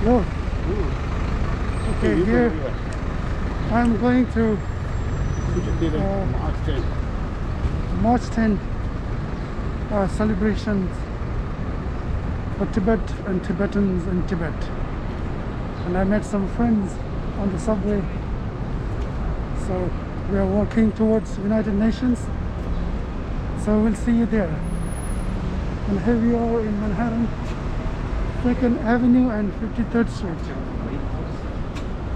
No. Okay, here I'm going to March 10 celebrations for Tibet and Tibetans in Tibet. And I met some friends on the subway. So we are walking towards United Nations. So we'll see you there. And here we are in Manhattan, 2nd Avenue and 53rd Street.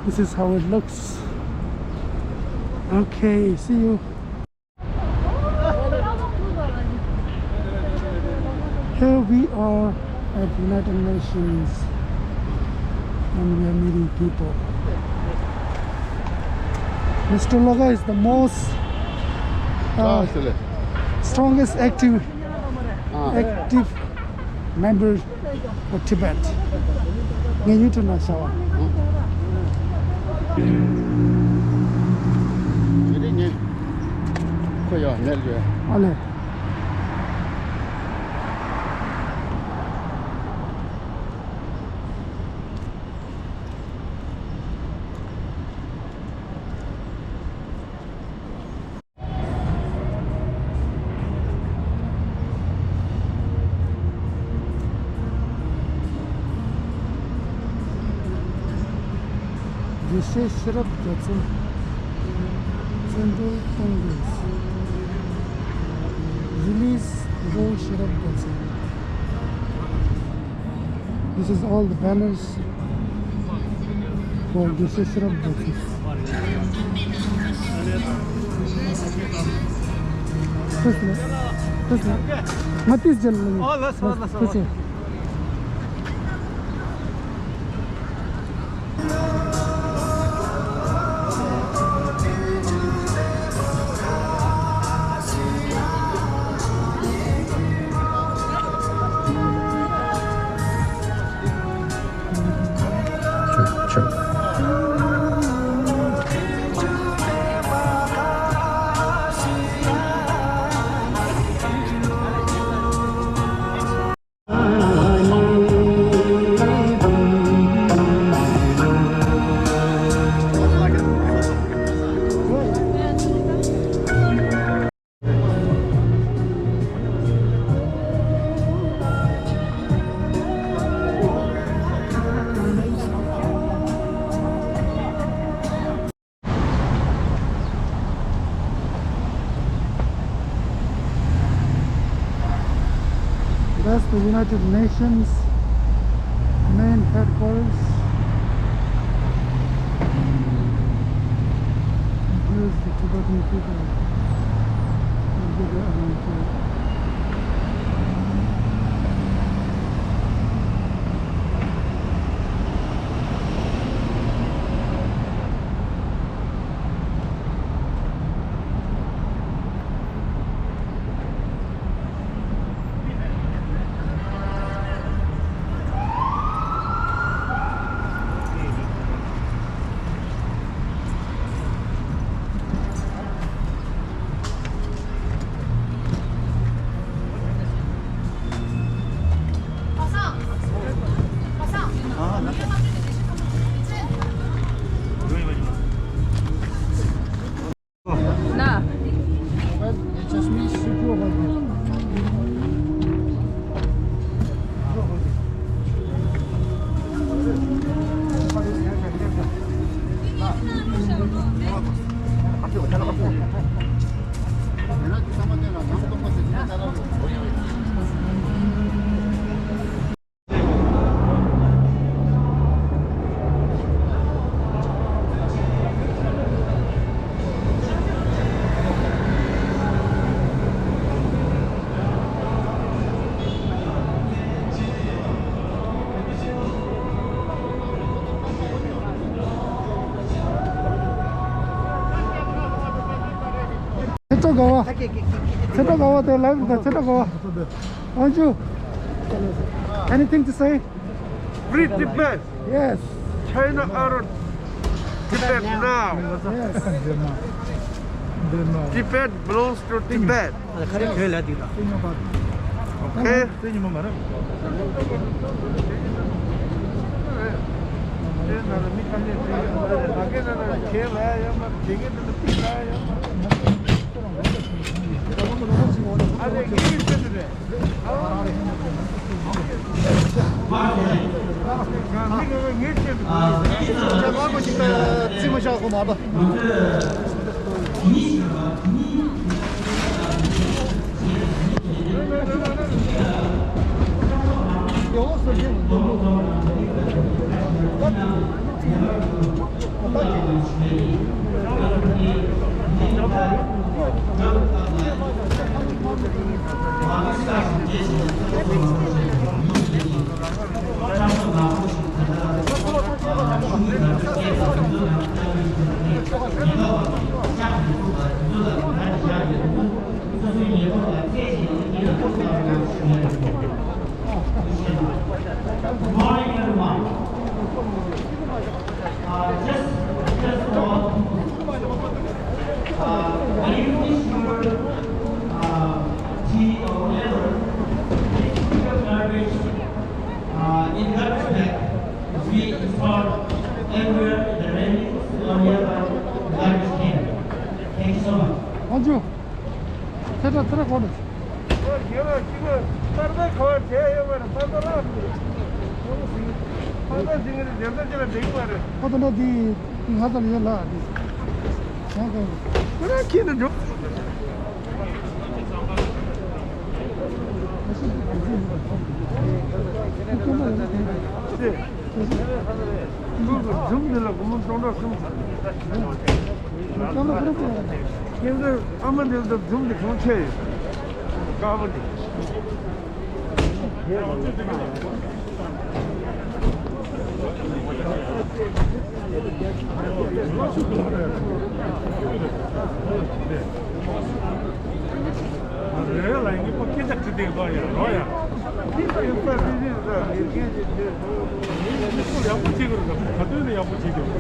This is how it looks. Okay, see you. Here we are at United Nations and we are meeting people. Mr. Loga is the most strongest active member of Tibet. You to know so. Ole. This is syrup that's in Central Congress. Release raw syrup that's in. This is all the banners for this is syrup that's in. Matis jalani. Oh, let's. That's the United Nations main headquarters. And here's the Tibetan people. Aren't you? Anything to say? Free Tibet. Yes. China out of Tibet now. Yes. Tibet belongs to Tibet. 오케이. In that respect, we installed everywhere in the railings or nearby garbage can. Thank you so much. 아주 세다 들어가는. 어떤 어디 하던 일라. 그렇게는 좀. 근데 아무래도 좀 경찰 가버리. Laingi pakki jakti de ba ya roya yapu chiguru ka khadu ne yapu chiguru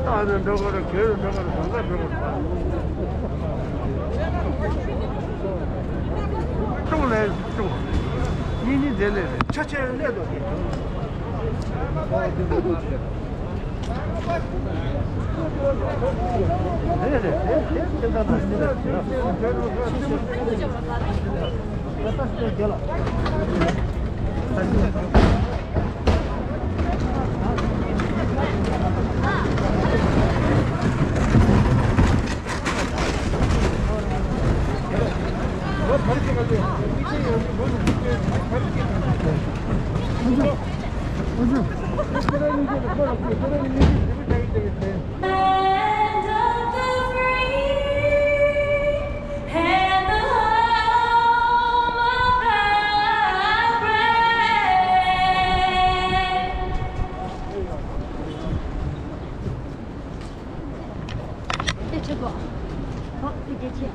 나는 너거를 걔는 너거를 상관 너거를 좀 내, 좀 인이 되네. 차체를 내도 돼. 네. Land of the free and the home of the brave. 这吃过，好，一节气啊。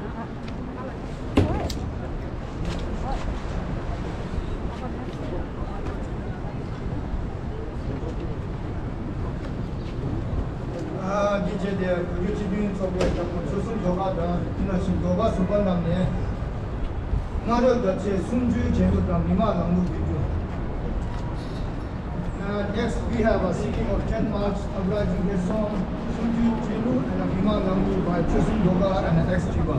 Dice io ci dico sobre 조선 교가다 이나신 교가 수반남네 나를 같이 순주 제도당 미마 남부 비교. Next we have a seeking of 10 marks uprising his song Sunju Chelu and a Mima Nambu by Chosun Yoga and an ex-Chiba.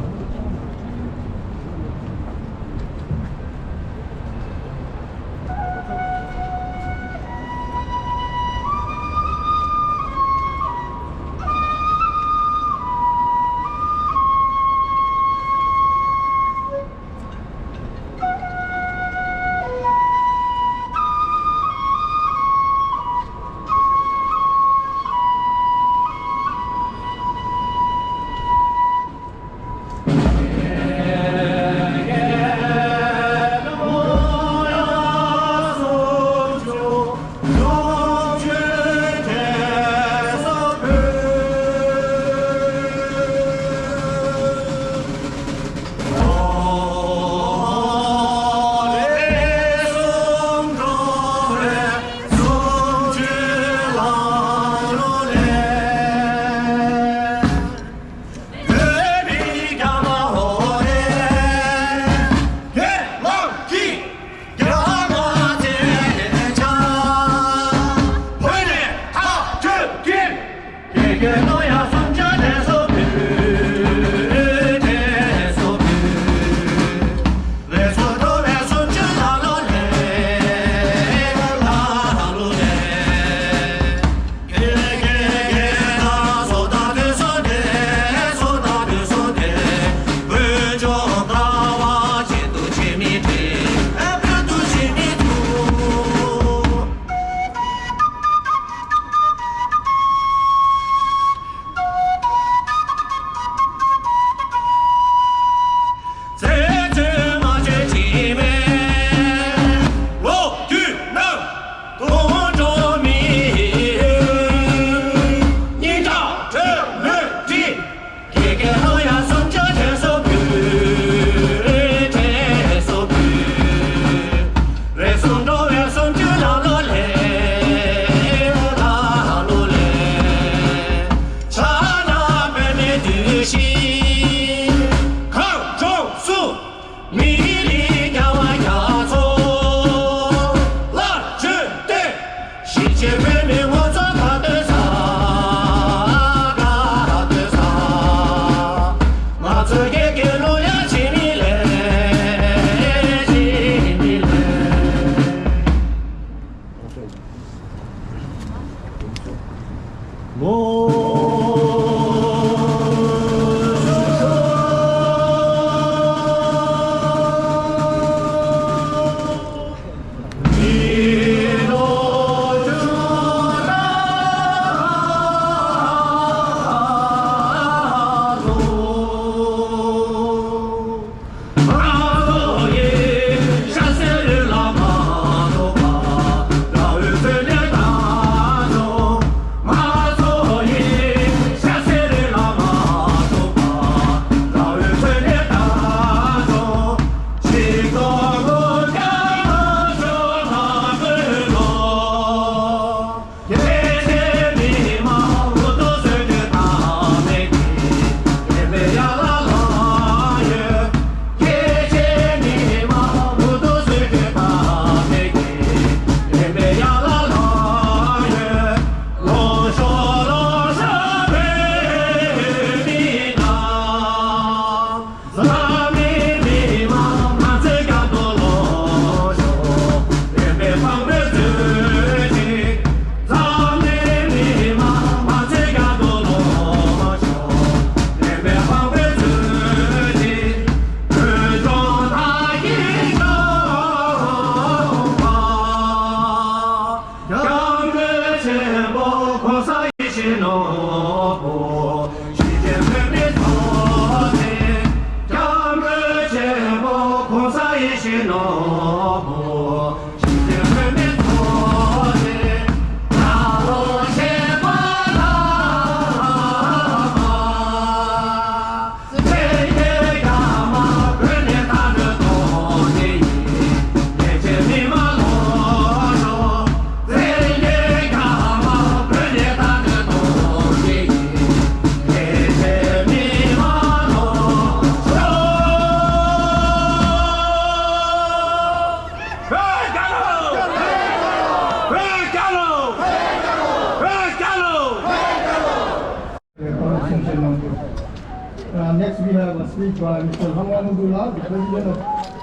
have a speech by Mr. Hamamudullah, the President of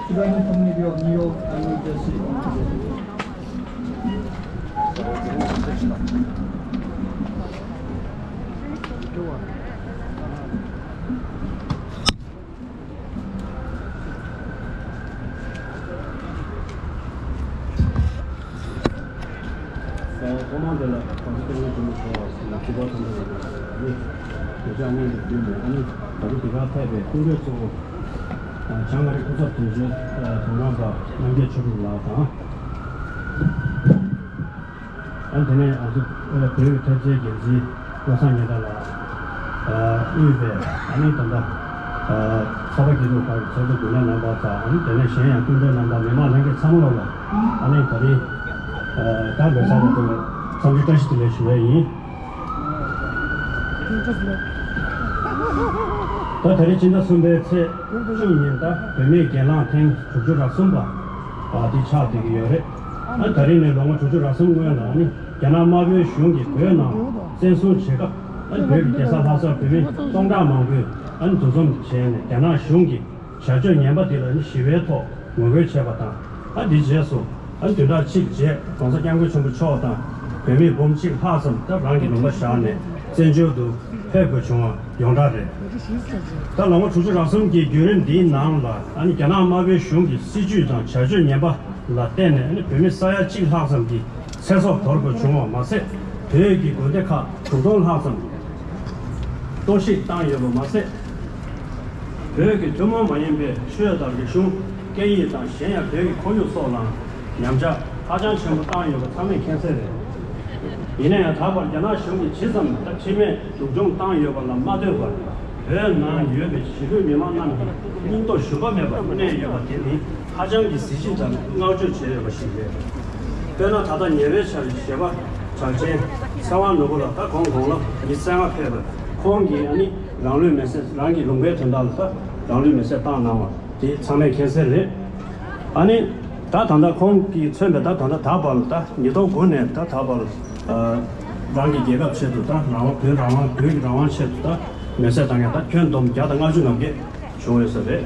Tibetan Community of New York and New Jersey on Tibet. commande la considerazione come la Tibetan 대장님 아니 우리가 태베 공격적으로 장거리 고속 통제 동남아 남계 쪽으로 나왔다. 안테네 아주 그리고 대제 경지 고상에다가 이베 아니 단다 사바기도 가 저도 문화 나왔다. 아니 전에 시행 군대 나다 내만 게 참으로가 아니 거리 다베사도 상주다시들 쉬어이 더 대리진다 선배체 중년다 배매 개랑탱 주주라 선바 디차 되기요래 아 다리네 너무 주주라 선거야 아니 개나마비 쉬운게 되나 센수 제가 아니 배 대사사서 배매 동다망그 안 조선 체네 개나 쉬운게 자주 년바들은 시외토 뭐를 쳐봤다 아 디제소 안 되다 직제 공사 장고 전부 쳐다 배매 범칙 하선 더 랑기 너무 샤네 전주도 해부 중앙 용다래 다 너무 주주랑 성기 교련 뒤나라 아니 개나마비 쉬운게 시주당 자주 년바 라테네 아니 배매 사야 직 하선기 세서 돌고 중앙 마세 대기 고대카 주동 하선 도시 땅 여부 마세 대기 점원 만연배 쉬어다게 슝 개이 땅 현야 대기 고유 소랑 냠자 가장 전부 땅 여부 참여 캔슬해 이내야 다벌 전화兄弟 지점 치매 중종 땅 여부나 마대바 배나 유배 지금 미만난 인도 수범에 봐 네 여부 되니 가정기 시신장 나오죠 제가 시게 배나 다다 예배처리 제가 장제 상황 놓고라 다 공공로 이상아 패버 공기 아니 랑류 메시지 랑기 롱배 전달다 랑류 메시지 땅 나와 이 참여 캔슬해 아니 다 단다 공기 처음에 다 단다 다 벌다 니도 군에 다 벌 랑기 개가 쳐도다 나와 그 라와 그 라와 쳐도다 메시지 당했다 견돔 자당 아주 넘게 좋아서래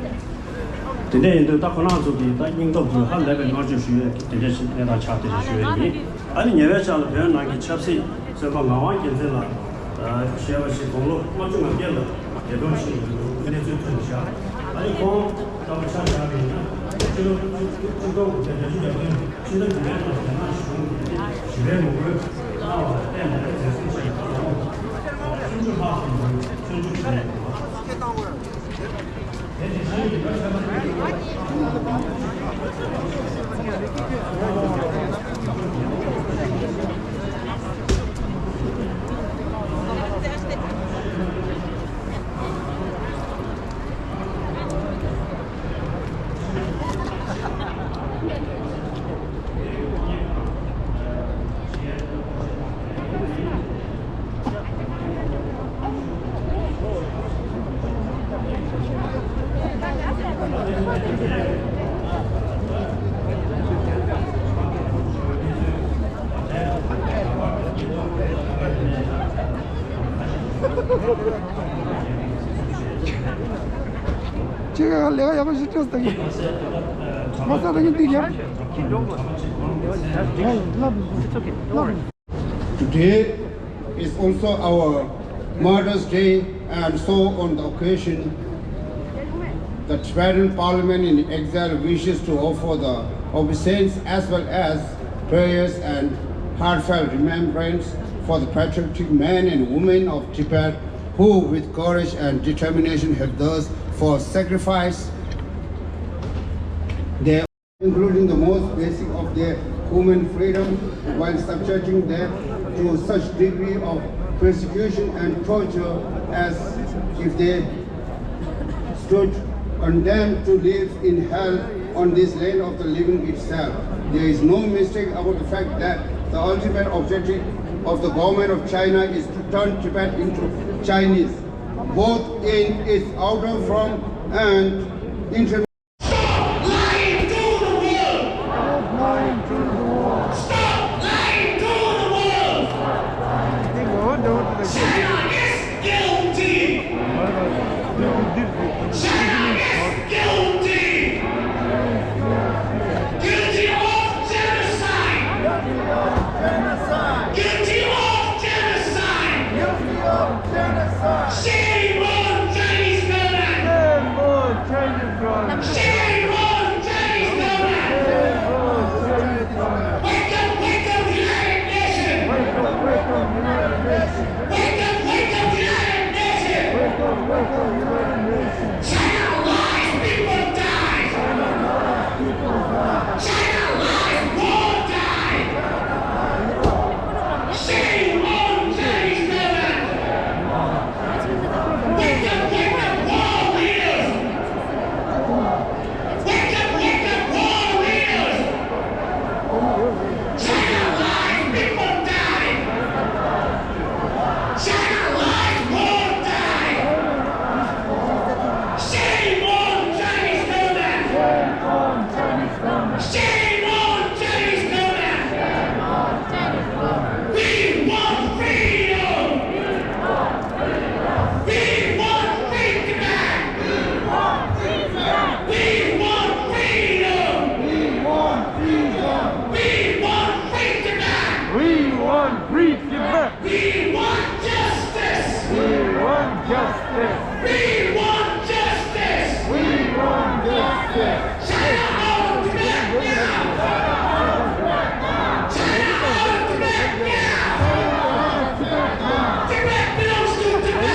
근데 인도 딱 하나 저기 딱 인도 그 한레벨 맞을 수 있게 되게 내가 차트 주의니 아니 예배자로 배운 랑기 첩시 저거 나와 괜찮아 시험시 공로 맞좀 넘게라 대동시 근데 좀 좋으셔 아니 공 너무 찾아가면 지금 대주자 지금 집에 먹을 나와 때문에 제가 내가 약간 스트레스 당해. 맞아 당해 뒤야. Today is also our Mother's Day, and so on the occasion, the Tibetan Parliament in exile wishes to offer the obeisance as well as prayers and heartfelt remembrance for the patriotic men and women of Tibet who with courage and determination have thus for sacrifice their including the most basic of their human freedom while subjecting them to such degree of persecution and torture as if they stood condemned to live in hell on this land of the living itself. There is no mistake about the fact that the ultimate objective of the government of China is to turn Tibet into Chinese, both in its outer form and internal. Stop lying to the world! Stop lying to the world! China is guilty! Tibet belongs to Tibetans.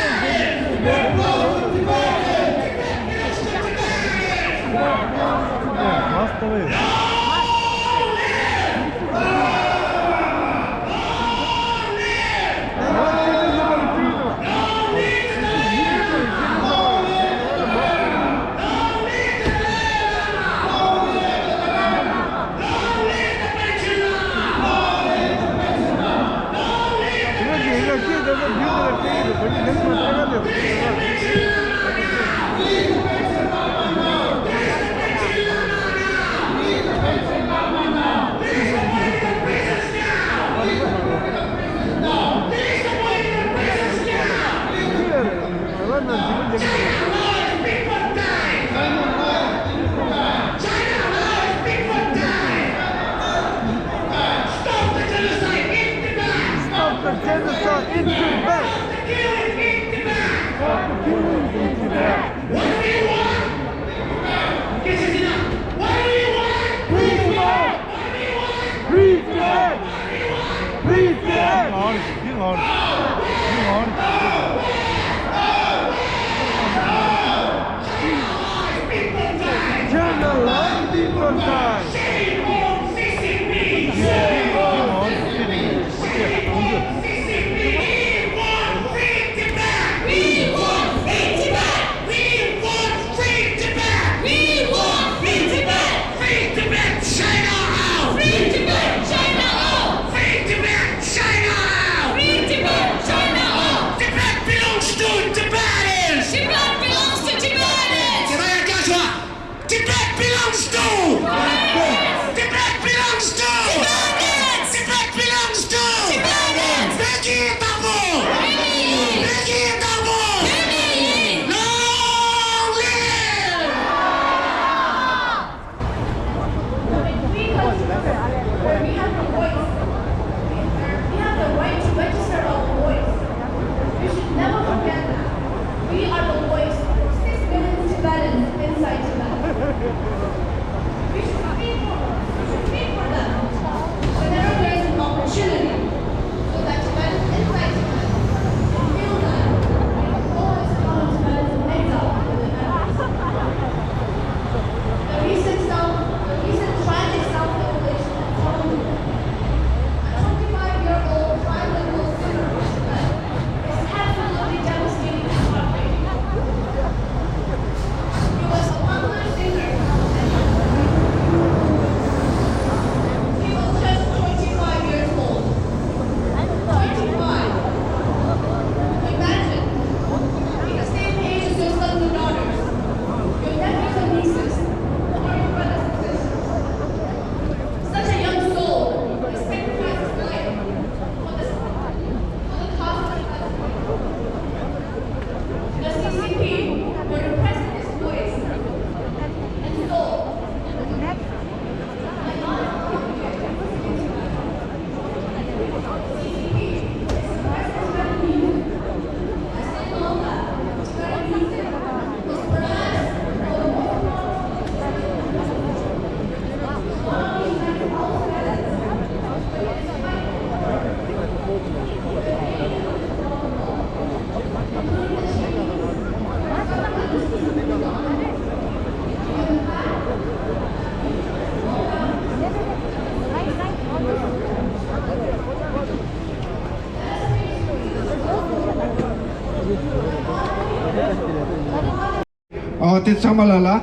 Tit samalala,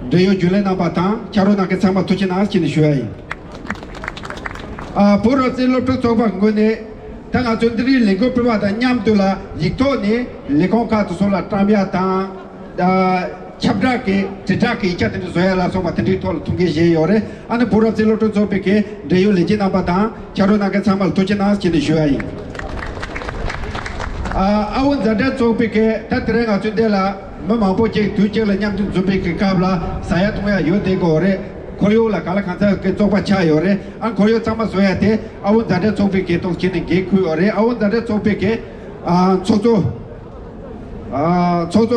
Deyo Julena Batan, Charona Kesama Tuchina Skin Shui. Puro Zilo Toba Gune, Tanga Tundri, Lego Privata, Nyamtula, Yitoni, Lekonka to Sola Tramiata, Chabraki, Titaki, Chatin Zoela, Soma Titol, Tungi Ore, and the Puro Zilo Topeke, Deyo Legina Batan, Charona Kesama Tuchina Skin Shui. I want the dead Topeke, Tatrenga Tudela. Mama project tu cek lenyam tu zubi ke kabla saya tu ya yote gore koyo la kala kanta ke topa chai ore an koyo sama soya te awun dada topi ke to kini ke ku ore awun dada topi ke chozo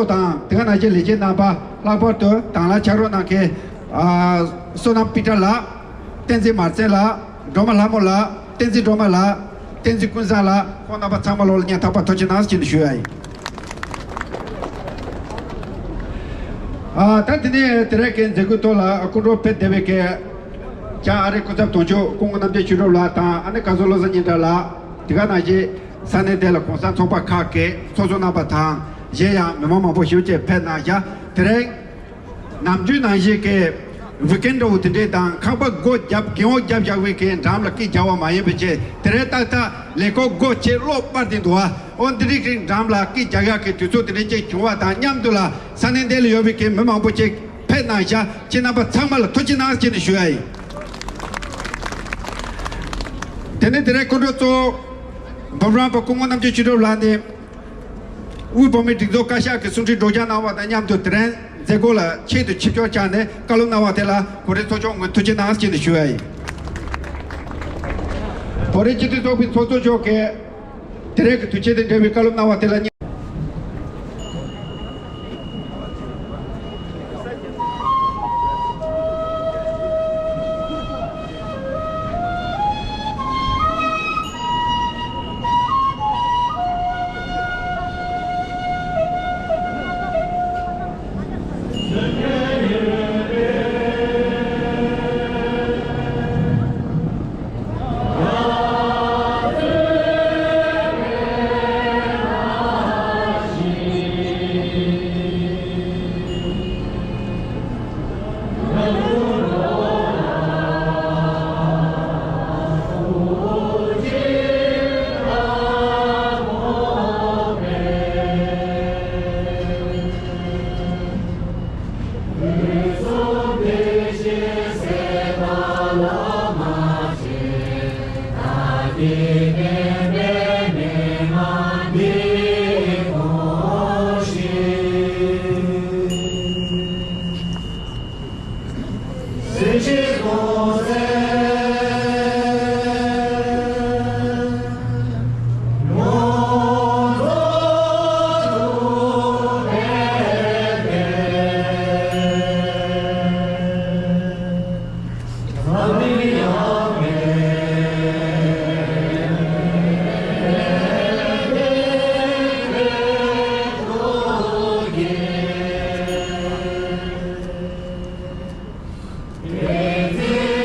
ta dengan aja leje napa lapor tu tangla charo na ke Sonam Pitala, Tenzi Marcella, Domalamola, Tenzi Domala, Tenzi Kunzala, Honabatamalo, Nyatapa Tochinas in Shuai. Tatine Terek and Zegutola, Akudo Pet Deveke, Jare Kotatonjo, Kunganam de Churolata, and the Kazolos and Yidala, Tiganaji, Sane de la Constantopa Kake, Sozona Batan, Jea, Mama Boshuche, Penaja, Terek, Namju Najike, Weekendo today, Dan, Kaba go jab, Gio Jab weekend, Damlaki Jawa Mayebeche, Tereta, Leko Goche, Lo Partindua, on the Riking Damla, Ki Jagaki, to the Reche, Chuata, Yamdula, Sanendel Yovike, Mama Boche, Penaja, Chinaba Tamal, Tochinas in the Shuai. Teneterekoto, Babrampa Kumanam Chichurolande, we permit Dokasha, Sunti Dojana, and Yam to Tren. Zegola, Che to Chicho Chane, Kaluna Watela, Coretojo, and Tujinas in the Shuai. For it to be Toto Joke, direct to Che de Kaluna Watela. Yeah.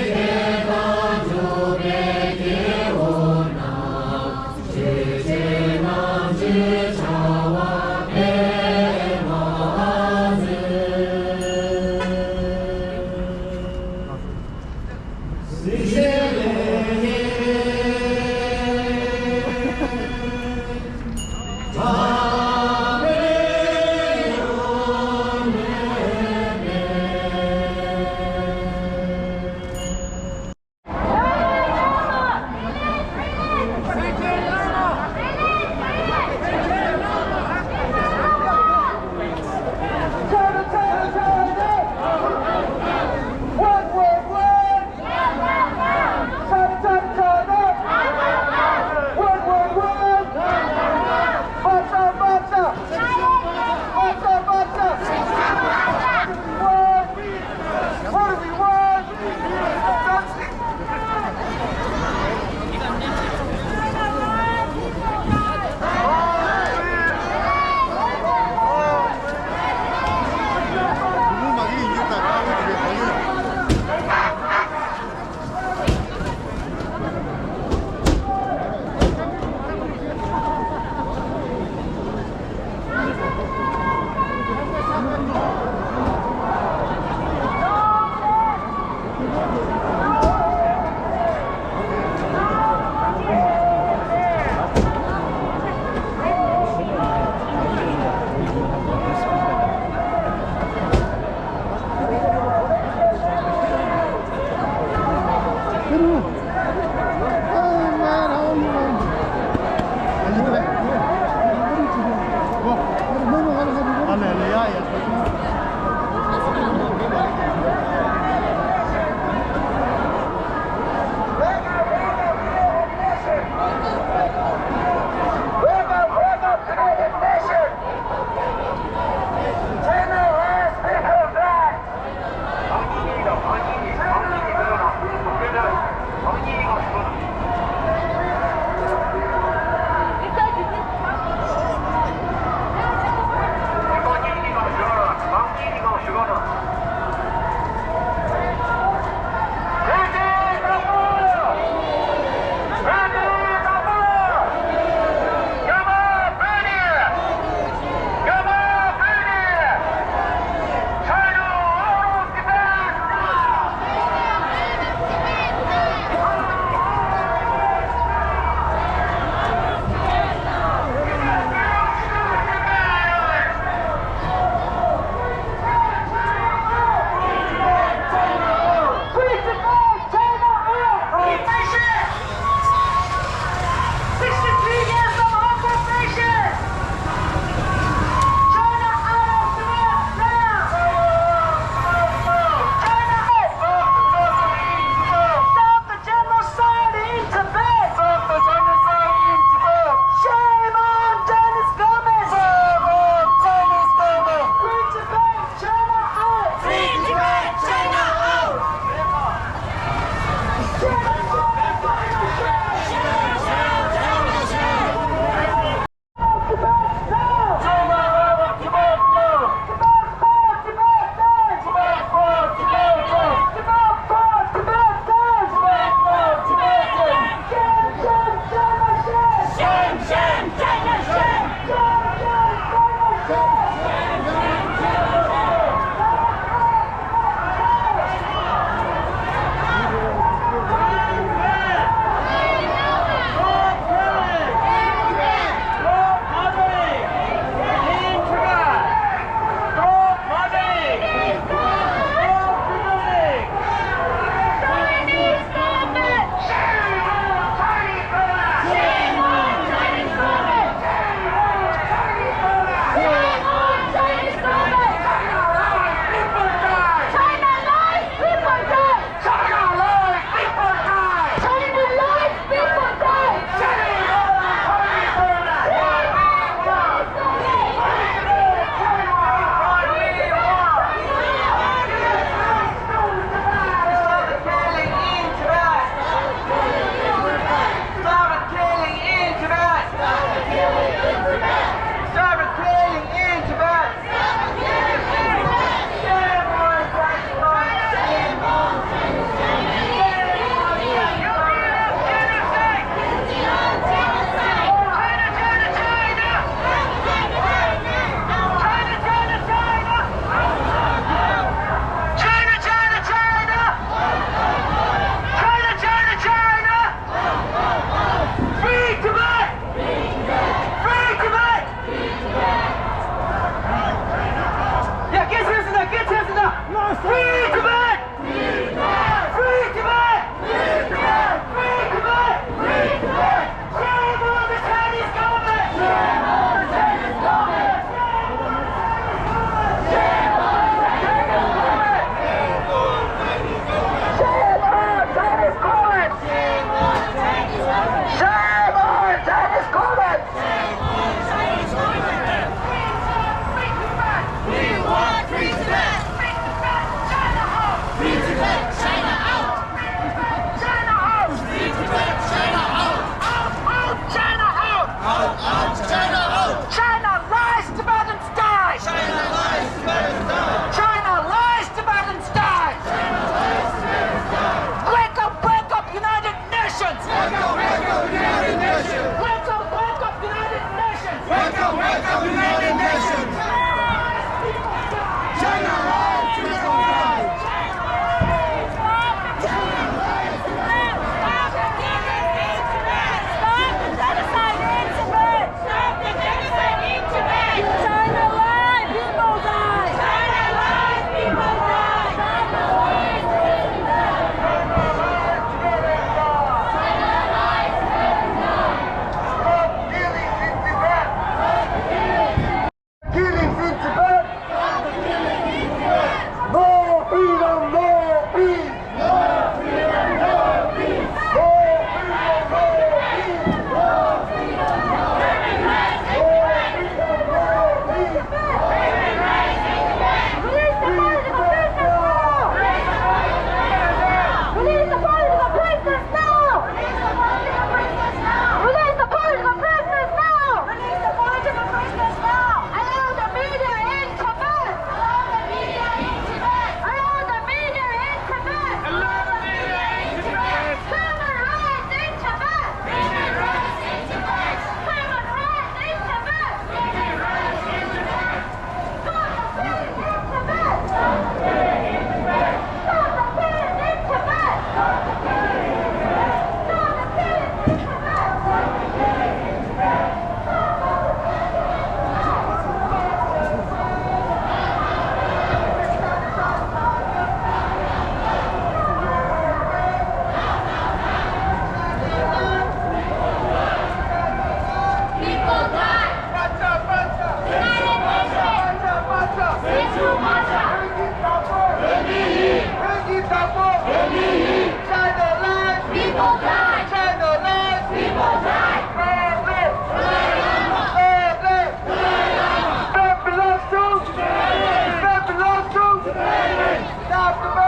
China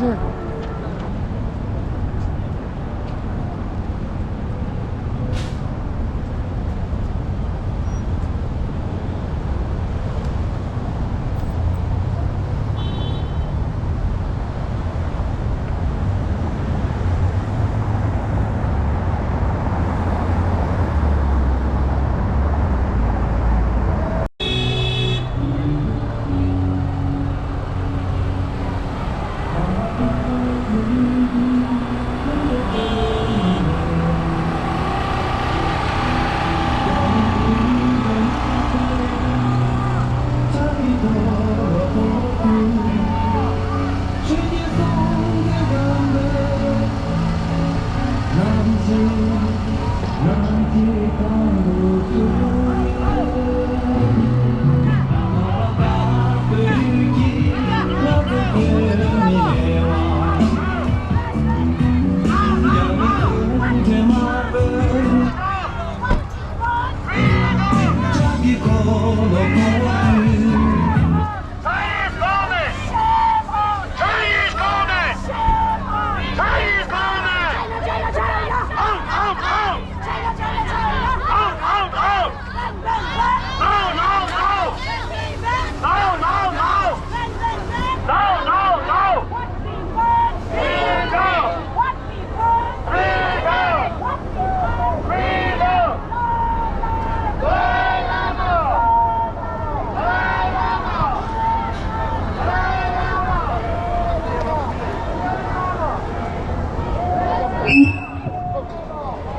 chache.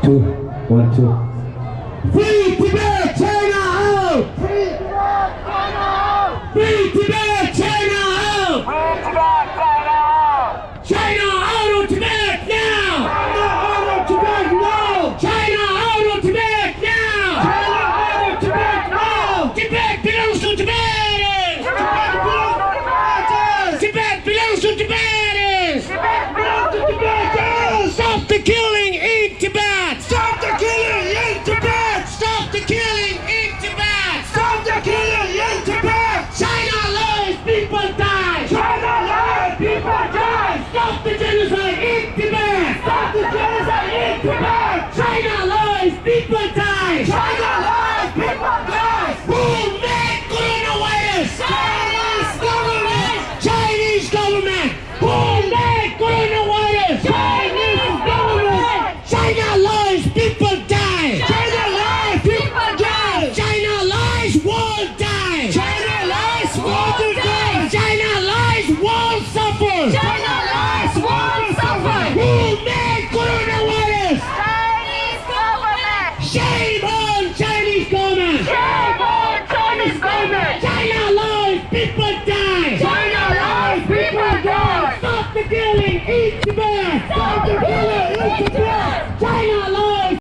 Two, 1, 2. Free Tibet, China out! Free Tibet, China out! Free Tibet, China out! Free Tibet, China out! China out of Tibet now! China out of Tibet now! China out of Tibet now! China out of Tibet now! Tibet belongs to Tibetans! Tibet belongs to Tibetans! Tibet belongs to Tibetans! Stop the killing in Tibet! Stop the killing in Tibet! Stop the killing in Tibet! Stop the killing in Tibet! China lies, people die! China lies, people die! Stop the genocide in Tibet! Stop the genocide in Tibet! China lies, people die! China lies, people die! Who made coronavirus? Chinese government! Chinese government! Who made coronavirus? Chinese government! China lies, people die! China lies, people die! China lies, world die! China lies, world die! China lies, world suffer! China lies, world suffer! Who made coronavirus? Chinese government! Shame on Chinese government! Shame on Chinese government! China lies, people die! China lies, people die! Stop the killing in Tibet! Stop the killing in Tibet! China lies!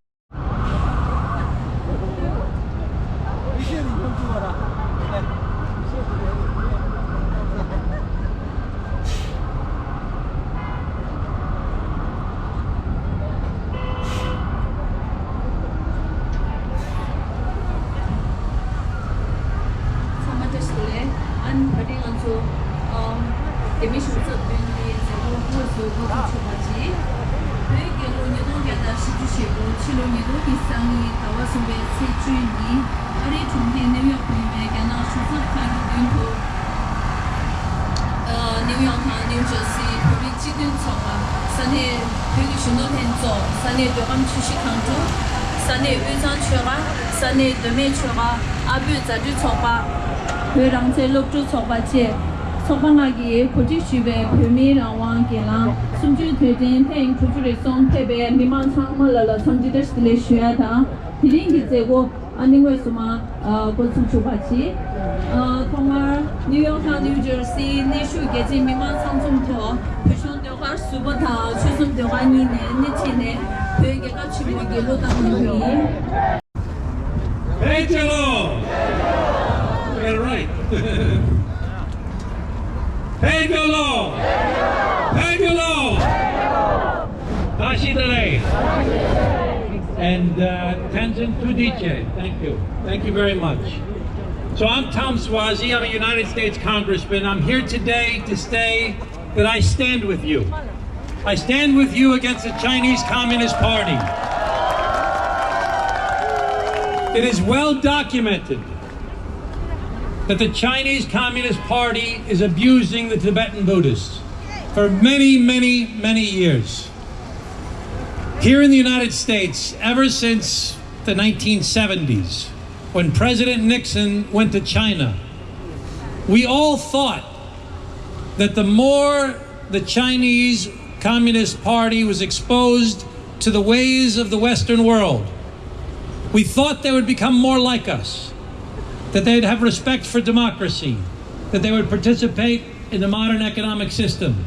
소방하기 고지슈베 별미랑 왕게랑 숨주 되된 행 주주의 손패배 미만 상물러러 성지대시들의 쉬하다 디링기 제고 아니고에서마 고슴주바치 통화 뉴욕과 뉴저시 내슈 계지 미만 상송토 표준대가 수보다 최선대가 니네 니치네 되게가 치료하기 로다문이 Hey, Jello! You got it right. Hey, Jello! Hey, Jello! Dashidare! And Tenzin Tudiche. Thank you. Thank you very much. So I'm Tom Swazi. I'm a United States Congressman. I'm here today to say that I stand with you. I stand with you against the Chinese Communist Party. It is well documented that the Chinese Communist Party is abusing the Tibetan Buddhists for many, many, many years. Here in the United States, ever since the 1970s, when President Nixon went to China, we all thought that the more the Chinese Communist Party was exposed to the ways of the Western world, we thought they would become more like us, that they'd have respect for democracy, that they would participate in the modern economic system.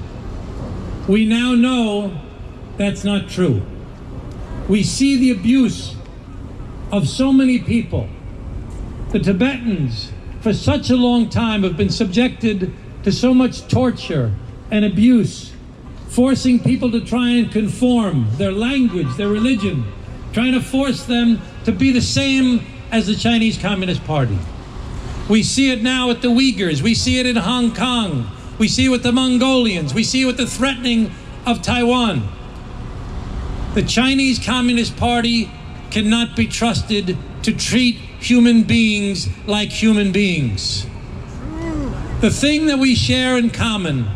We now know that's not true. We see the abuse of so many people. The Tibetans, for such a long time, have been subjected to so much torture and abuse, forcing people to try and conform their language, their religion, trying to force them to be the same as the Chinese Communist Party. We see it now with the Uyghurs. We see it in Hong Kong. We see it with the Mongolians. We see it with the threatening of Taiwan. The Chinese Communist Party cannot be trusted to treat human beings like human beings. The thing that we share in common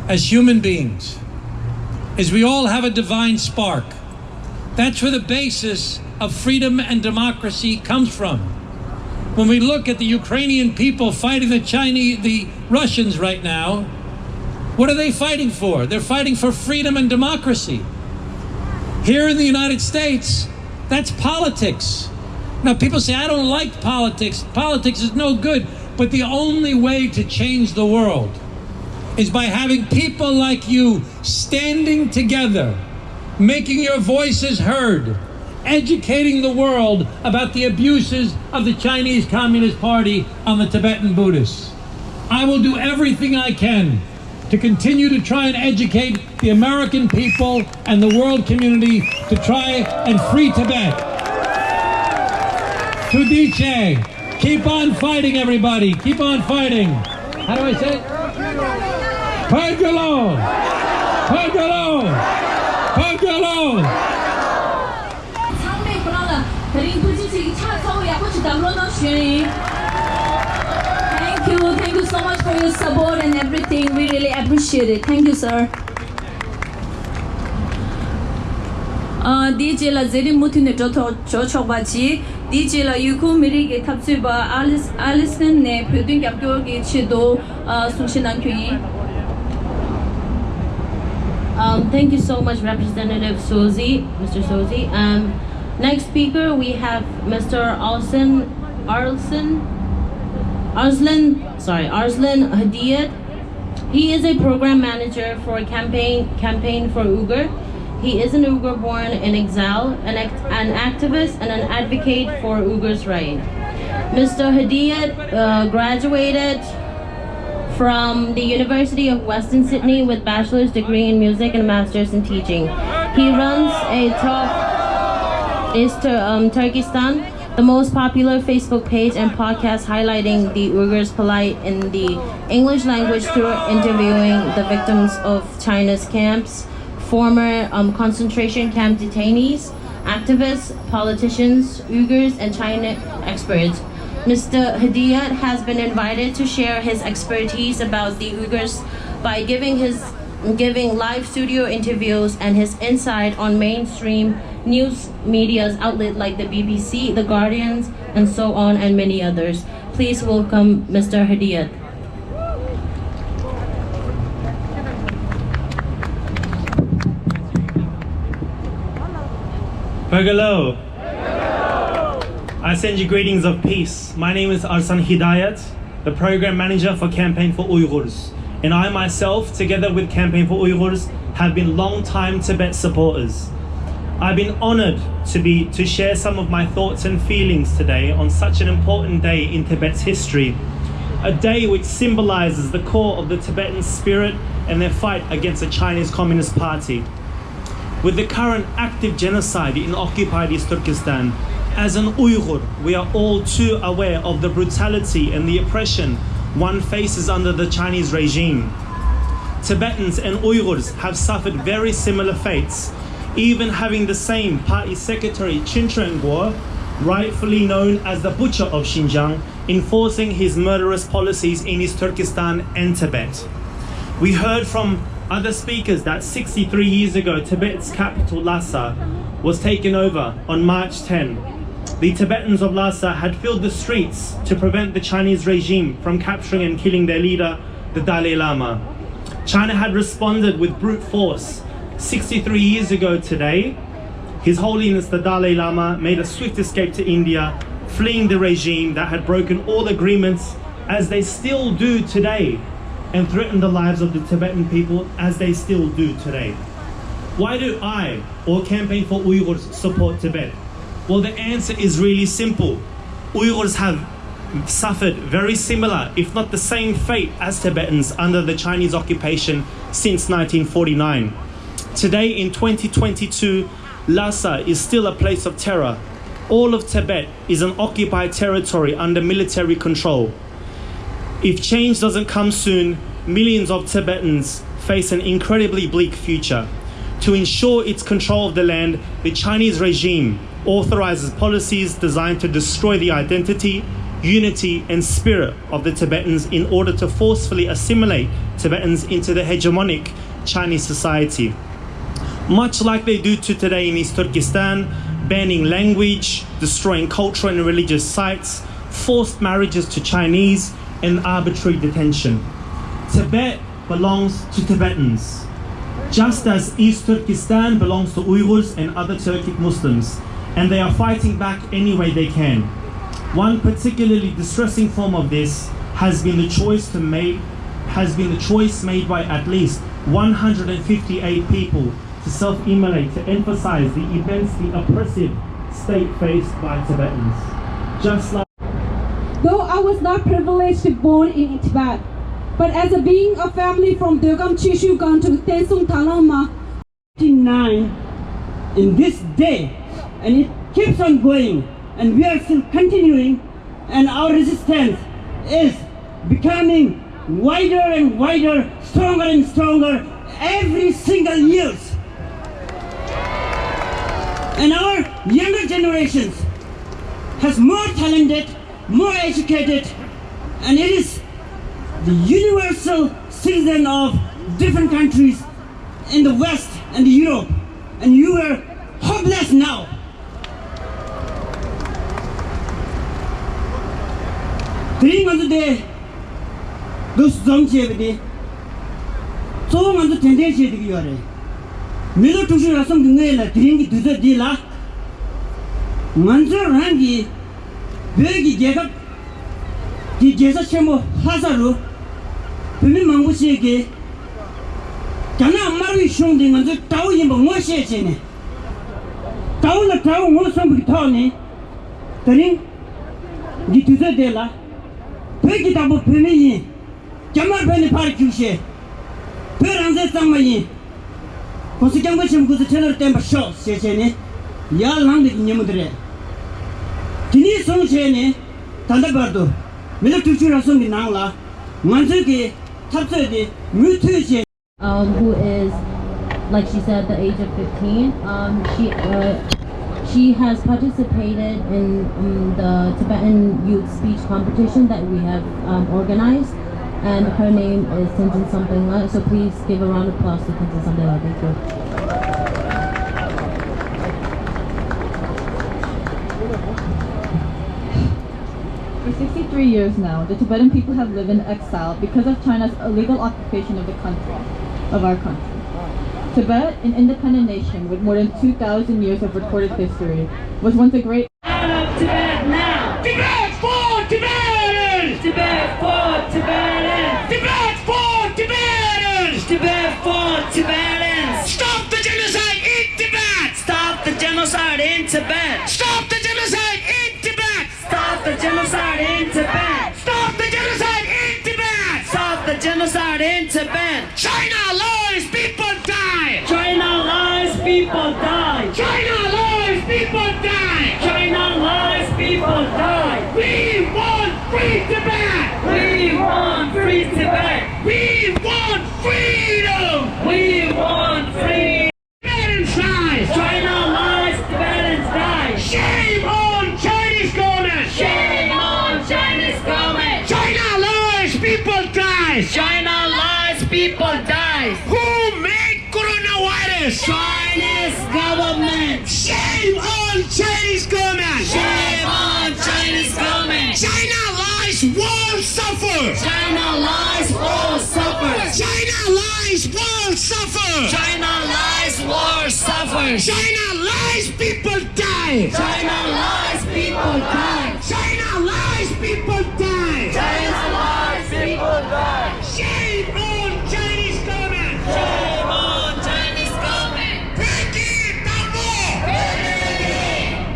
as human beings is we all have a divine spark. That's where the basis of freedom and democracy comes from. When we look at the Ukrainian people fighting the Russians right now, what are they fighting for? They're fighting for freedom and democracy. Here in the United States, that's politics. Now people say, I don't like politics. Politics is no good. But the only way to change the world is by having people like you standing together, making your voices heard, educating the world about the abuses of the Chinese Communist Party on the Tibetan Buddhists. I will do everything I can to continue to try and educate the American people and the world community to try and free Tibet. Tudiche. Keep on fighting, everybody. Keep on fighting. How do I say it? Pagalo! Pagalo! Pagalo! Thank you so much for your support and everything. We really appreciate it. Thank you, sir. DJ la zeri mutine chochobachi DJ la yuku miri ge tapsiba Alison ne puding yapyo ge chido sunshinan kyi. Thank you so much, Representative Sozi, Mr. Sozi. Next speaker we have Mr. Arslan Hadiyat. He is a program manager for campaign for Uyghur. He is an Uyghur born in exile, an activist and an advocate for Uyghurs' rights. Mr. Hadiyat graduated from the University of Western Sydney with bachelor's degree in music and a master's in teaching. He runs a Turkestan, the most popular Facebook page and podcast highlighting the Uyghurs' plight in the English language through interviewing the victims of China's camps, former concentration camp detainees, activists, politicians, Uyghurs, and China experts. Mr. Hadiyat has been invited to share his expertise about the Uyghurs by giving live studio interviews and his insight on mainstream news media's outlet like the BBC, The Guardians, and so on, and many others. Please welcome Mr. Hadiyat. Hello. I send you greetings of peace. My name is Arslan Hidayat, the program manager for Campaign for Uyghurs. And I myself, together with Campaign for Uyghurs, have been long-time Tibet supporters. I've been honored to share some of my thoughts and feelings today on such an important day in Tibet's history. A day which symbolizes the core of the Tibetan spirit and their fight against the Chinese Communist Party. With the current active genocide in occupied East Turkestan, as an Uyghur, we are all too aware of the brutality and the oppression one faces under the Chinese regime. Tibetans and Uyghurs have suffered very similar fates, even having the same party secretary Chin Guo, rightfully known as the Butcher of Xinjiang, enforcing his murderous policies in East Turkestan and Tibet. We heard from other speakers that 63 years ago, Tibet's capital Lhasa was taken over on March 10. The Tibetans of Lhasa had filled the streets to prevent the Chinese regime from capturing and killing their leader, the Dalai Lama. China had responded with brute force. 63 years ago today, His Holiness the Dalai Lama made a swift escape to India, fleeing the regime that had broken all agreements, as they still do today, and threatened the lives of the Tibetan people as they still do today. Why do I, or Campaign for Uyghurs, support Tibet? Well, the answer is really simple. Uyghurs have suffered very similar, if not the same fate as Tibetans under the Chinese occupation since 1949. Today in 2022, Lhasa is still a place of terror. All of Tibet is an occupied territory under military control. If change doesn't come soon, millions of Tibetans face an incredibly bleak future. To ensure its control of the land, the Chinese regime authorizes policies designed to destroy the identity, unity, and spirit of the Tibetans in order to forcefully assimilate Tibetans into the hegemonic Chinese society. Much like they do to today in East Turkestan, banning language, destroying cultural and religious sites, forced marriages to Chinese, and arbitrary detention. Tibet belongs to Tibetans, just as East Turkestan belongs to Uyghurs and other Turkic Muslims, and they are fighting back any way they can. One particularly distressing form of this has been the choice made by at least 158 people to self-immolate to emphasize the immensely oppressive state faced by Tibetans. Just like though I was not privileged to be born in Tibet, but as a being of family from Dogam Chishugan to Tensung Talama, 1999 in this day, and it keeps on going, and we are still continuing, and our resistance is becoming wider and wider, stronger and stronger every single year. And our younger generations has more talented, more educated, and it is the universal citizen of different countries in the West and Europe, and you are hopeless now. Three months a day, those don't say every day. So months 10 days a day. Middle to show some Nela drink to the Dila Manzo Rangi Begi Jacob the Jesachemo Hazaru Pimangusheke Kana Mari Shunding on the Tao in Moshene Town the town was some Tony Tering the Tuza Dela Peg it up Penny Jamar Penny Parkushe Peranza Tamayi Consequently, because the tenor temper shots, Chene, Yal Land in Yamudre. Tini Song Chene, Tandabardo, Military Song in Nala, Manzuki, Tapsedi, Mutuche. Who is, like she said, the age of 15. She has participated in the Tibetan youth speech competition that we have organized. And her name is Tenzin Somethingla, so please give a round of applause to Tenzin Somethingla. Thank you. For 63 years now, the Tibetan people have lived in exile because of China's illegal occupation of our country. Tibet, an independent nation with more than 2,000 years of recorded history, was once a great Out of Tibet now! Tibet for Tibetans! Tibet for Tibetans! Tibet for Tibetans! Tibet for Tibetans! Stop the genocide in Tibet! Stop the genocide in Tibet! Stop the genocide in Tibet! Stop the genocide in Tibet! Stop the genocide in Tibet! Stop the genocide in Tibet! China lies, people die! China lies, people die! China lies, people die! China lies, people die! We want free Tibet! We want free Tibet! We want freedom! dies? China lies, people dies. Who made coronavirus? Chinese government. Shame on Chinese government. Shame on Chinese government. China lies, world suffer. China lies, world suffer. China lies, world suffer. China lies, world suffer. China lies, people die. China lies, people die. China lies, people die. China lies, people die. Shame on Chinese government. Shame on Chinese government. Peking Tambo.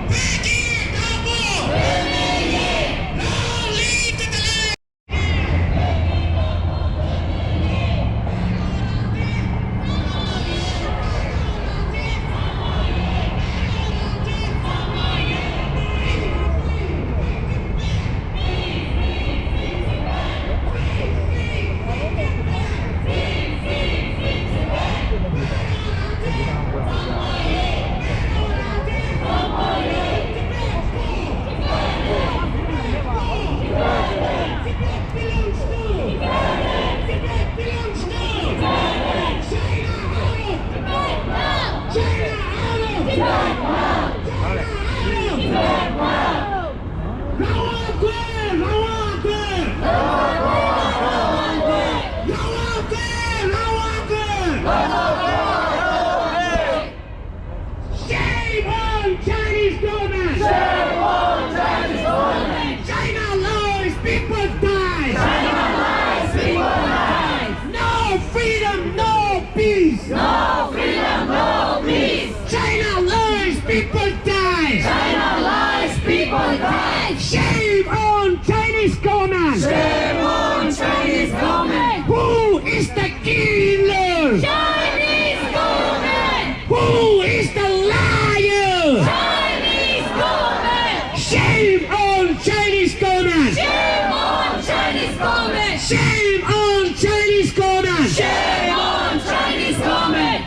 Peking Tambo. Long live the Dalai. Shame on Chinese government! Shame on Chinese government. China lies, people die! China lies, people die. No freedom, no peace! No freedom, no peace. China lies, people die! China lies, people die. Shame on Chinese government! Shame on Chinese government. Who is the killer? Chinese government. Who is the liar? Chinese government. Shame on Chinese government! Shame on Chinese government. Shame on Chinese government! Shame on Chinese government.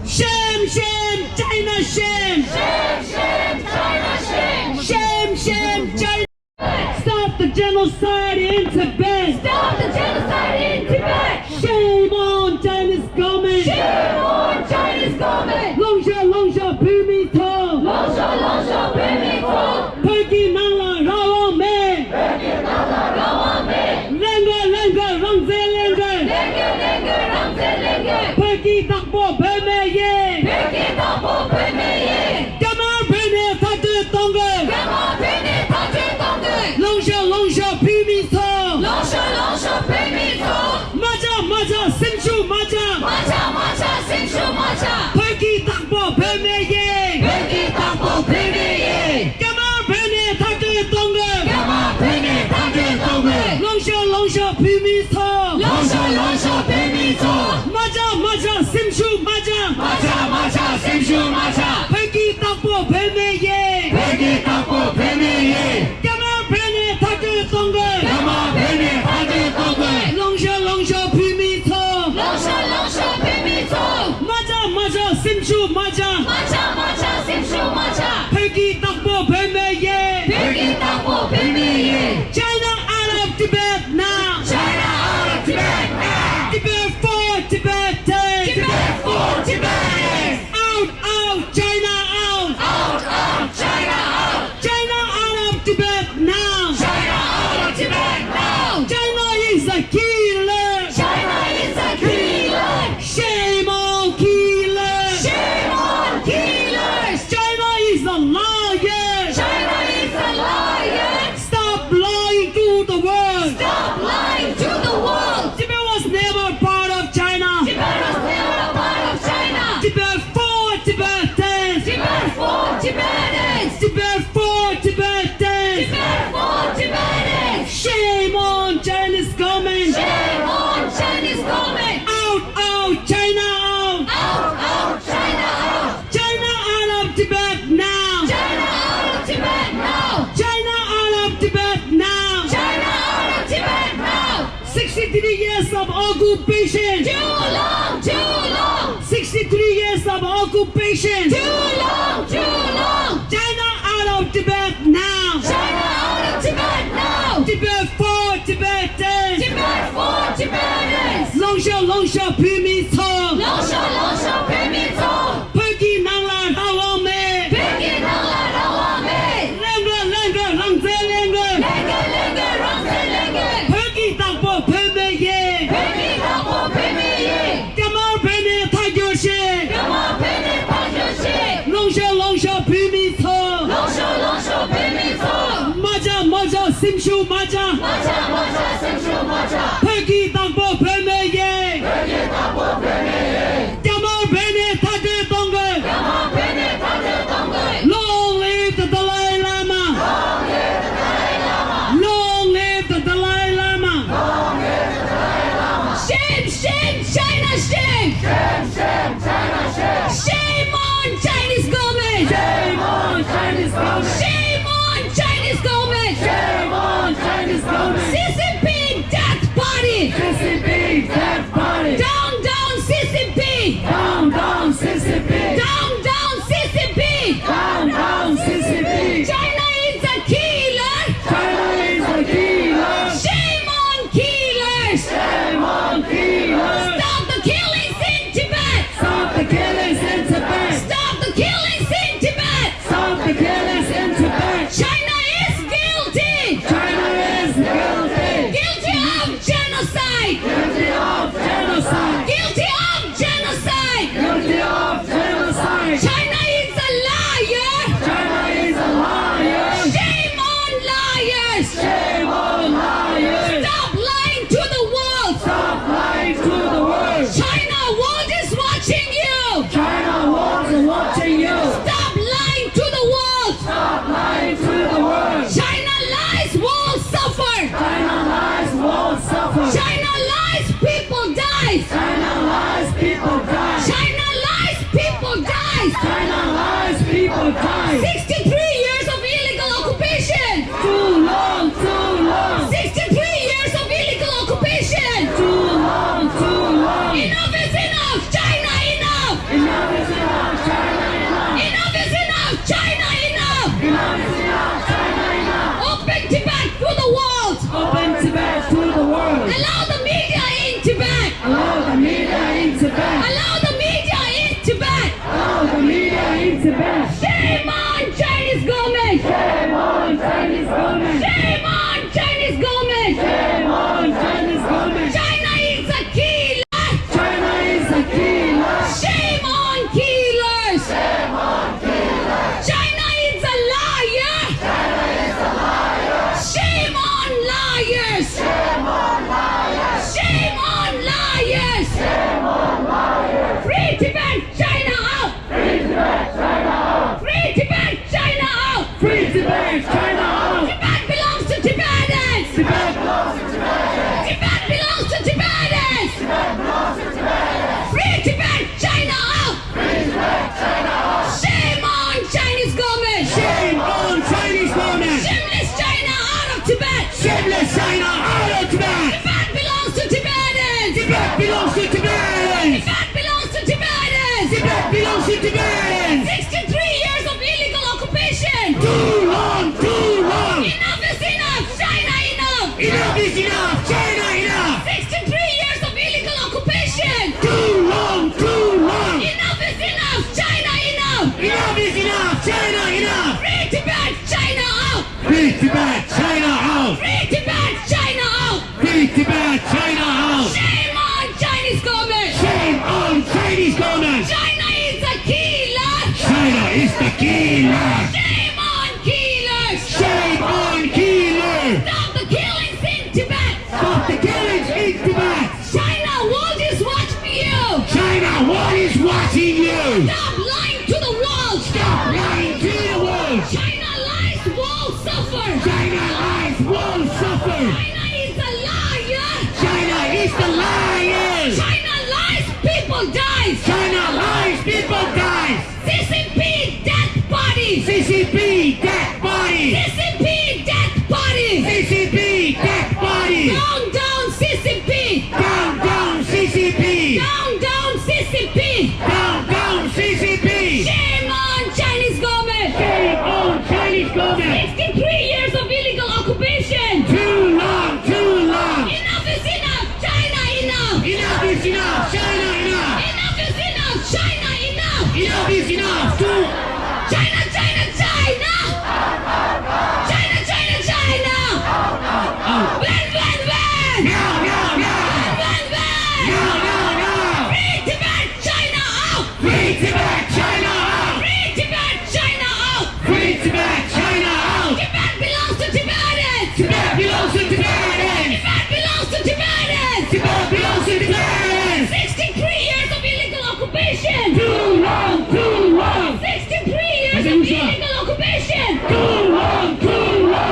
Shame, shame, China, shame! Shame, shame, China, shame. Shame, shame, China! Stop the genocide in Tibet! Stop the genocide in Tibet. Shame on Chinese government! Shame on Chinese government. Longsha, Pumi Tong! Longsha, Pumi Tong. Pergi Nala, Rawang Me! Pergi Nala, Rawang Me. Lenga, Rangze Lenga! Lenga, Rangze Lenga. Pergi Takbo, Beme Ye! Pergi Takbo, Beme Ye. Gamar Bene, Tatu Tonga! Gamar Bene, Tatu Tonga. Longsha, Pumi Tong! Longsha, Pumi Tong. Maja, Simshu, Maja! Macha, Singshu, Macha. Pergi Takbo, Beme Ye! Pergi Takbo, Beme Ye. Gamar Bene, Tatu Tonga! Gamar Bene, Tatu Tonga. Longsha, Pumi Tong! Longsha, Pumi Tong. Maja, Simshu, Maja! Macha, Singshu, Macha. Pergi Takbo, Beme Ye! Pergi Takbo, Beme Ye. Gamar Bene, Tatu Tonga! Gamar Bene, Tatu Tonga. Longsha, Pumi Tong! Longsha, Pumi Tong. Maja, Simshu, Maja! Macha, Singshu, Macha. Pergi Takbo, Beme Ye! Pergi Takbo, Beme Ye. China out of Tibet now! China out of Tibet now. Tibet for Tibetans! Tibet for Tibetans. Out, China out! Out, China out. China out of Tibet now! China out of Tibet now. China is a killer! China is a killer. Shame on killers! Shame on killers. China is a liar! China is a liar. Stop lying to the world! Stop lying to the world. Tibet was never part of China! Tibet was never a part of China. Tibet for Tibetans! Tibet for Tibetans. Tibet for Tibetans! Tibet for Tibetans. Shame on Chinese government! Shame on Chinese government. Out, China out! Out, China out. China out of Tibet now! China out of Tibet now. China out of Tibet now! China out of Tibet now. 63 years of occupation! Too long, too long. 63 years of occupation! Too long, too long. China out of Tibet now! China out of Tibet now. Tibet for Tibetans! Tibet for Tibetans. shall pay me so. Long shall pay me so. Perky nang la rao wang me. Perky nang la rao wang me. Lenga rang ze lenga. Lenga rang ze lenga. Perky tang po pay me ye. Perky tang po pay me ye. Come on pay me tai jo she. Come on pay me tai jo she. Long shall pay me so. Long shall pay me so. Maja sim shu maja. Maja sim shu maja. Perky tang po pay me ye. Perky tang po pay me ye. Come on pay me tai jo dong. Come on pay me tai jo dong. Long live the Dalai Lama. Long live the Dalai Lama. Long live the Dalai Lama. Long live the Dalai Lama. Shame, China, shame. Shame, China, shame. Shame on Chinese government. Shame on Chinese government. Shame on Chinese government. Shame on Chinese government. CCP death party. CCP death party. Down, CCP. Down, CCP. Down, CCP. Down, CCP. China is a killer. China is a killer. Shame on killers. Shame on killers. Stop the killings in Tibet. Stop the killings in Tibet. Stop the killings in Tibet. Stop the killings in Tibet. China is guilty. China is guilty. Guilty of genocide. Guilty of genocide. Guilty of genocide. Guilty of genocide. China is a liar. China is a liar. Shame on liars. Shame on liars. Stop lying to the world. Stop lying to the world. China world is watching you. China world is watching you. Stop lying to the world. Stop lying to the world. China lies will suffer. China lies won't suffer. China lies people die. China lies people die. China lies people die. China lies people die. 63 years of illegal occupation. Too long, too long. 63 years of illegal occupation. Too long, too long. Enough is enough. China enough. Enough is enough. China enough. Enough is enough. China enough. Enough is enough. China enough. Open Tibet to the world. Open Tibet to the world. Allow the media in Tibet. Allow the media in Tibet. Allow the media in Tibet. Allow the media in Tibet. Shame on Chinese government. Shame on Chinese government. Shame on Chinese government. Shame on Chinese government. China is a killer. China is a killer. Shame on killers. Shame on killers. China is a liar. China is a liar. Shame on liars. Shame on liars. Shame on liars. Shame on liars. Free Tibet, China out. Free Tibet, China out. Free Tibet, China out. Free Tibet, China out. Tibet belongs to Tibetans. Tibet belongs to Tibetans. Tibet belongs to Tibetans. Tibet belongs to Tibetans. Free Tibet, China out. Free Tibet, China out. Shame on Chinese government. Shame on Chinese government. Shameless China out of Tibet. Shameless China out of Tibet. Tibet belongs to Tibetans. Tibet belongs to Tibetans. Tibet belongs to Tibetans. Tibet belongs to Tibetans. 63 years of illegal occupation. Too long, too long. Enough is enough. China enough. Enough is enough. China enough. 63 years of illegal occupation. Too long, too long. Enough is enough. China enough. Enough is enough. China enough. Free Tibet, China out. Free Tibet, China out. Free Tibet, China out. Free Tibet, China out. Shame on Chinese government. Shame on Chinese government. China is a killer. China is the killer. Shame on killers. Shame on killer. Stop the killings in Tibet. Stop the killings in Tibet. China world is watching you. China world is watching you. Stop lying to the world. Stop lying to the world. China lies will suffer. China lies will suffer. China is a liar. China is the liar. China lies, people die. China lies, people die. CCP death party. CCP death body. CCP death party. CCP death body. Down, CCP. Down, CCP. Down, CCP. Down, CCP. Shame on Chinese government. Shame on Chinese government. 63 years of illegal occupation. Too long, too long. Enough is enough. China enough. Enough is enough. to China, China, China. China, China, China. When. Meow, meow, meow. When. Free Tibet, China out. Free Tibet, China out. Free Tibet, China out. Free Tibet, China out. Tibet belongs to Tibetans. Tibet belongs to Tibetans. Tibet belongs to Tibetans. Tibet belongs to Tibetans. 63 years of illegal occupation. Too long. 63 years of illegal occupation. Too long.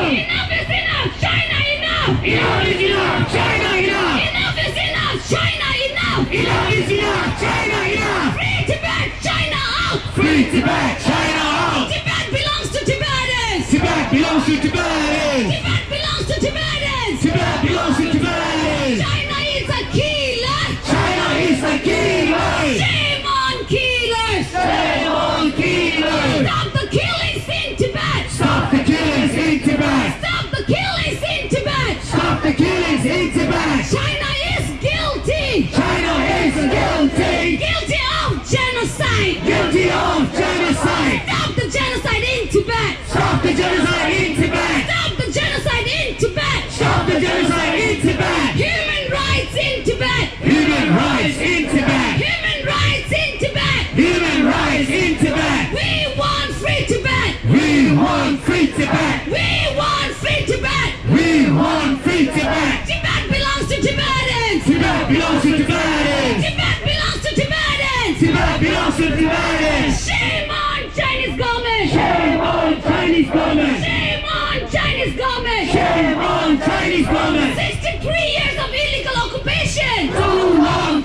Enough is enough. China, enough. Enough is enough. China, enough. Enough is enough. China, enough. Enough is enough. China, enough. Free Tibet, China out. Free Tibet, China out. Tibet belongs to Tibetans. Tibet belongs to Tibetans. Tibet belongs to Tibetans. Tibet belongs to Tibetans. China is a killer. China is a killer. Shame on killers. Shame on killers. Stop the killings in Tibet. Stop the killings in Tibet. Stop the killings in Tibet. Stop the killings in Tibet. China is guilty. China is guilty. Guilty of genocide. Guilty of genocide. Stop the genocide in Tibet. Stop the genocide in Tibet. Stop the genocide in Tibet. Stop the genocide in Tibet. Human rights in Tibet. Human rights in Tibet. Human rights in Tibet. Human rights in Tibet. We want free Tibet. We want free Tibet. We want free Tibet. We want free Tibet. Tibet belongs to Tibetans. Tibet belongs to Tibetans. Tibet belongs to Tibetans. Tibet belongs to Tibetans. Shame on Chinese government. Shame on Chinese government. Shame on Chinese government. Shame on Chinese government. 63 years of illegal occupation. Too long.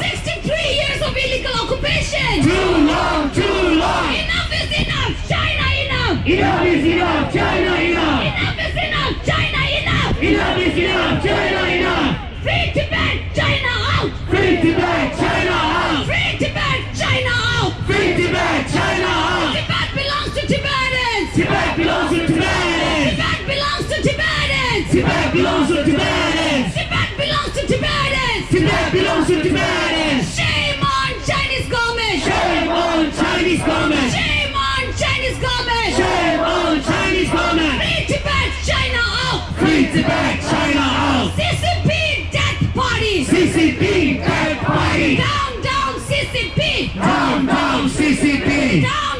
63 years of illegal occupation. Too long. Enough is enough. China, enough. Enough is enough. China, enough. Enough is enough. China, enough. Enough is enough. China, enough. Free Tibet, China out. Free Tibet, China out. Free Tibet, China out. Free Tibet, China out. Tibet belongs to Tibetans. Tibet belongs to Tibetans. Tibet belongs to Tibetans. Tibet belongs to Tibetans. Tibet belongs to Tibetans. Tibet belongs to Tibetans. Shame on Chinese government. Shame on Chinese government. Shame on Chinese government. Shame on Chinese government. Free Tibet, China out. Free Tibet, China out. CCP death party. CCP death party. Down CCP. Down CCP. Down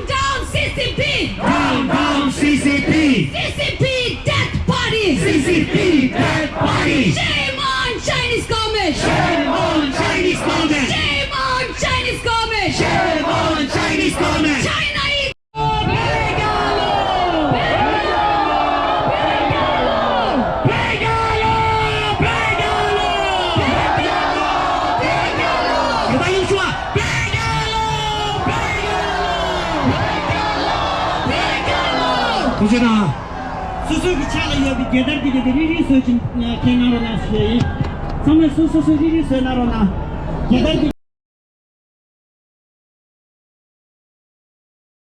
CCP. Down CCP. CCP death party. CCP death party. Shame on Chinese government. Shame on Chinese government. Shame on Chinese government. Shame on Chinese government. China is 도전아 수수기 차가 여기 계단디게 리리서 좀 갱하러 났어요. 정말 수수수 리리서 나러나 계단디